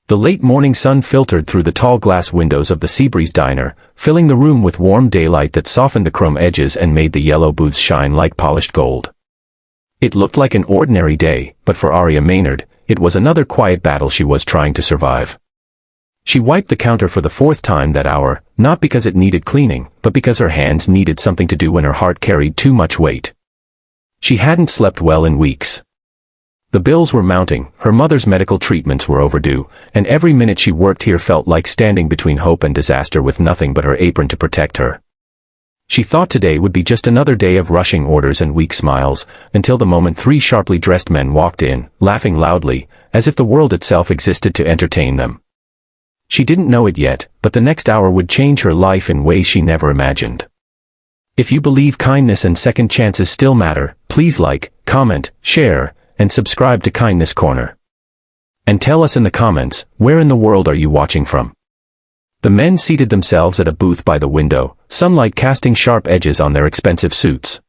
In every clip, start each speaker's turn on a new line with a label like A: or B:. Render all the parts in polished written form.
A: The late morning sun filtered through the tall glass windows of the Seabreeze diner, filling the room with warm daylight that softened the chrome edges and made the yellow booths shine like polished gold. It looked like an ordinary day, but for Aria Maynard, it was another quiet battle she was trying to survive. She wiped the counter for the fourth time that hour, not because it needed cleaning, but because her hands needed something to do when her heart carried too much weight. She hadn't slept well in weeks. The bills were mounting, her mother's medical treatments were overdue, and every minute she worked here felt like standing between hope and disaster with nothing but her apron to protect her. She thought today would be just another day of rushing orders and weak smiles, until the moment three sharply dressed men walked in, laughing loudly, as if the world itself existed to entertain them. She didn't know it yet, but the next hour would change her life in ways she never imagined. If you believe kindness and second chances still matter, please like, comment, share, and subscribe to Kindness Corner. And tell us in the comments, where in the world are you watching from? The men seated themselves at a booth by the window, sunlight casting sharp edges on their expensive suits.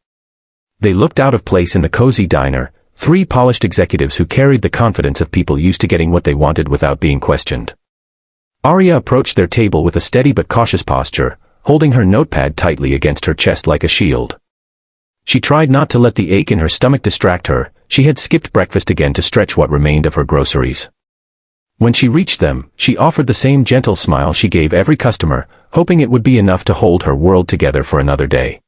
A: They looked out of place in the cozy diner, three polished executives who carried the confidence of people used to getting what they wanted without being questioned. Aria approached their table with a steady but cautious posture, holding her notepad tightly against her chest like a shield. She tried not to let the ache in her stomach distract her. She had skipped breakfast again to stretch what remained of her groceries. When she reached them, she offered the same gentle smile she gave every customer, hoping it would be enough to hold her world together for another day.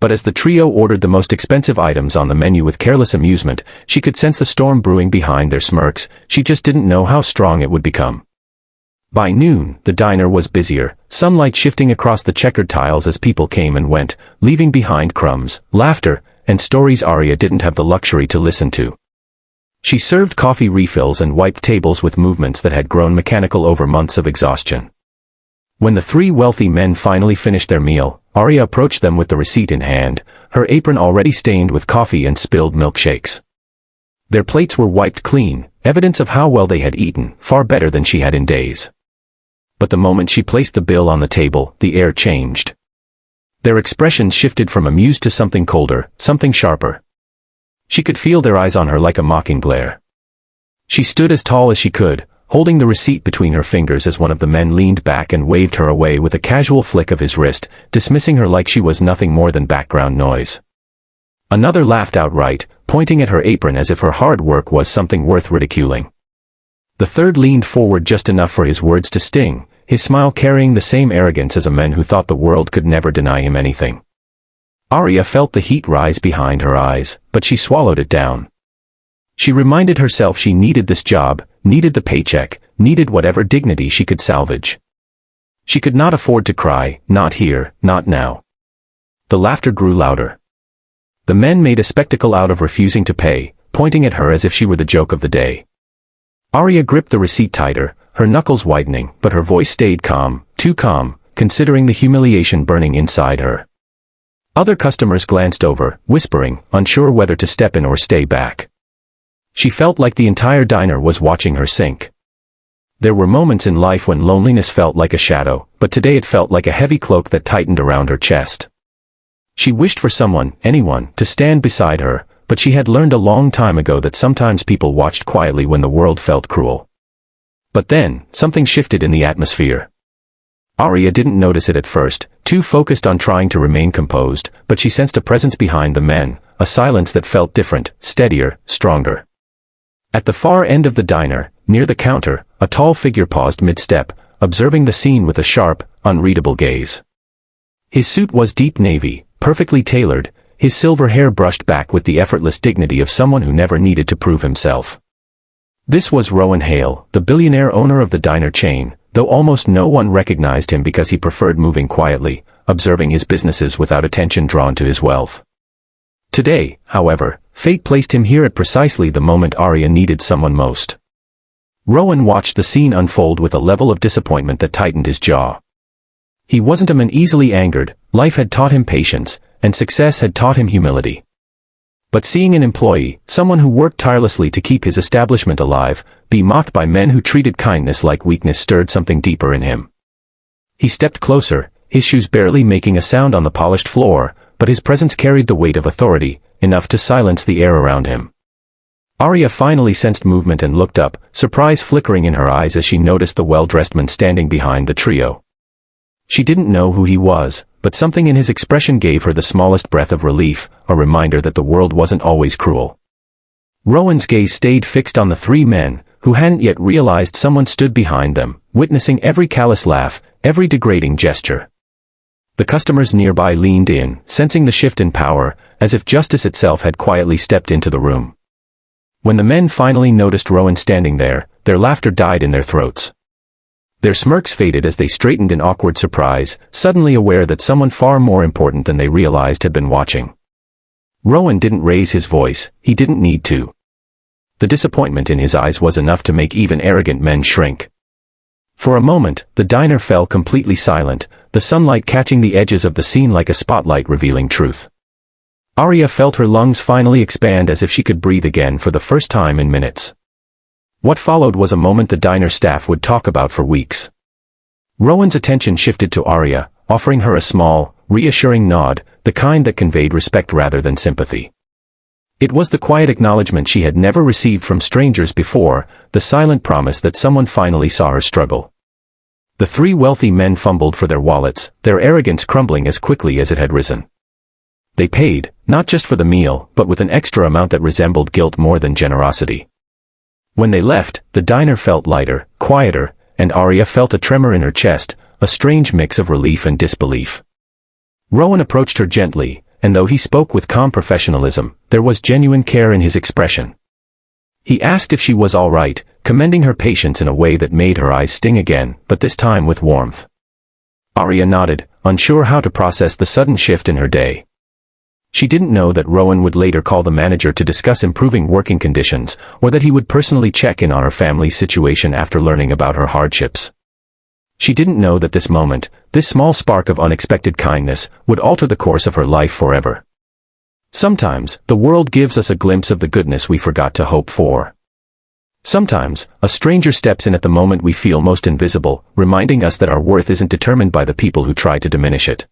A: But as the trio ordered the most expensive items on the menu with careless amusement, she could sense the storm brewing behind their smirks. She just didn't know how strong it would become. By noon, the diner was busier, sunlight shifting across the checkered tiles as people came and went, leaving behind crumbs, laughter, and stories Aria didn't have the luxury to listen to. She served coffee refills and wiped tables with movements that had grown mechanical over months of exhaustion. When the three wealthy men finally finished their meal, Aria approached them with the receipt in hand, her apron already stained with coffee and spilled milkshakes. Their plates were wiped clean, evidence of how well they had eaten, far better than she had in days. But the moment she placed the bill on the table, the air changed. Their expressions shifted from amused to something colder, something sharper. She could feel their eyes on her like a mocking glare. She stood as tall as she could, holding the receipt between her fingers as one of the men leaned back and waved her away with a casual flick of his wrist, dismissing her like she was nothing more than background noise. Another laughed outright, pointing at her apron as if her hard work was something worth ridiculing. The third leaned forward just enough for his words to sting, his smile carrying the same arrogance as a man who thought the world could never deny him anything. Aria felt the heat rise behind her eyes, but she swallowed it down. She reminded herself she needed this job, needed the paycheck, needed whatever dignity she could salvage. She could not afford to cry, not here, not now. The laughter grew louder. The men made a spectacle out of refusing to pay, pointing at her as if she were the joke of the day. Aria gripped the receipt tighter, her knuckles widening, but her voice stayed calm, too calm, considering the humiliation burning inside her. Other customers glanced over, whispering, unsure whether to step in or stay back. She felt like the entire diner was watching her sink. There were moments in life when loneliness felt like a shadow, but today it felt like a heavy cloak that tightened around her chest. She wished for someone, anyone, to stand beside her, but she had learned a long time ago that sometimes people watched quietly when the world felt cruel. But then, something shifted in the atmosphere. Aria didn't notice it at first, too focused on trying to remain composed, but she sensed a presence behind the men, a silence that felt different, steadier, stronger. At the far end of the diner, near the counter, a tall figure paused mid-step, observing the scene with a sharp, unreadable gaze. His suit was deep navy, perfectly tailored, his silver hair brushed back with the effortless dignity of someone who never needed to prove himself. This was Rowan Hale, the billionaire owner of the diner chain, though almost no one recognized him because he preferred moving quietly, observing his businesses without attention drawn to his wealth. Today, however, fate placed him here at precisely the moment Aria needed someone most. Rowan watched the scene unfold with a level of disappointment that tightened his jaw. He wasn't a man easily angered, life had taught him patience, and success had taught him humility. But seeing an employee, someone who worked tirelessly to keep his establishment alive, be mocked by men who treated kindness like weakness stirred something deeper in him. He stepped closer, his shoes barely making a sound on the polished floor, but his presence carried the weight of authority, enough to silence the air around him. Arya finally sensed movement and looked up, surprise flickering in her eyes as she noticed the well-dressed man standing behind the trio. She didn't know who he was, but something in his expression gave her the smallest breath of relief, a reminder that the world wasn't always cruel. Rowan's gaze stayed fixed on the three men, who hadn't yet realized someone stood behind them, witnessing every callous laugh, every degrading gesture. The customers nearby leaned in, sensing the shift in power, as if justice itself had quietly stepped into the room. When the men finally noticed Rowan standing there, their laughter died in their throats. Their smirks faded as they straightened in awkward surprise, suddenly aware that someone far more important than they realized had been watching. Rowan didn't raise his voice, he didn't need to. The disappointment in his eyes was enough to make even arrogant men shrink. For a moment, the diner fell completely silent, the sunlight catching the edges of the scene like a spotlight revealing truth. Arya felt her lungs finally expand as if she could breathe again for the first time in minutes. What followed was a moment the diner staff would talk about for weeks. Rowan's attention shifted to Arya, offering her a small, reassuring nod, the kind that conveyed respect rather than sympathy. It was the quiet acknowledgement she had never received from strangers before, the silent promise that someone finally saw her struggle. The three wealthy men fumbled for their wallets, their arrogance crumbling as quickly as it had risen. They paid, not just for the meal, but with an extra amount that resembled guilt more than generosity. When they left, the diner felt lighter, quieter, and Arya felt a tremor in her chest, a strange mix of relief and disbelief. Rowan approached her gently, and though he spoke with calm professionalism, there was genuine care in his expression. He asked if she was all right, commending her patience in a way that made her eyes sting again, but this time with warmth. Arya nodded, unsure how to process the sudden shift in her day. She didn't know that Rowan would later call the manager to discuss improving working conditions, or that he would personally check in on her family's situation after learning about her hardships. She didn't know that this moment, this small spark of unexpected kindness, would alter the course of her life forever. Sometimes, the world gives us a glimpse of the goodness we forgot to hope for. Sometimes, a stranger steps in at the moment we feel most invisible, reminding us that our worth isn't determined by the people who try to diminish it.